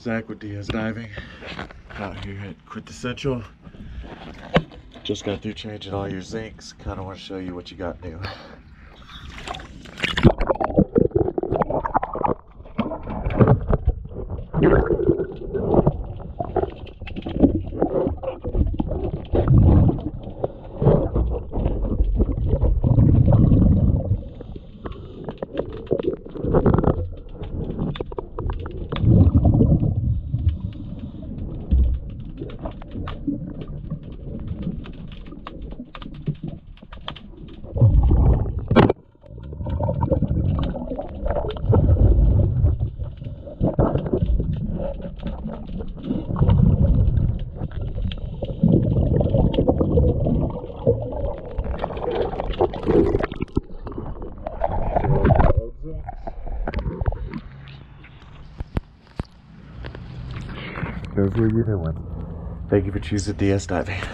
Zach with DS Diving, out here at Quintessential. Just got through changing all your zincs. Kind of want to show you what you got new. Those were your new ones. Thank you for choosing DS Diving.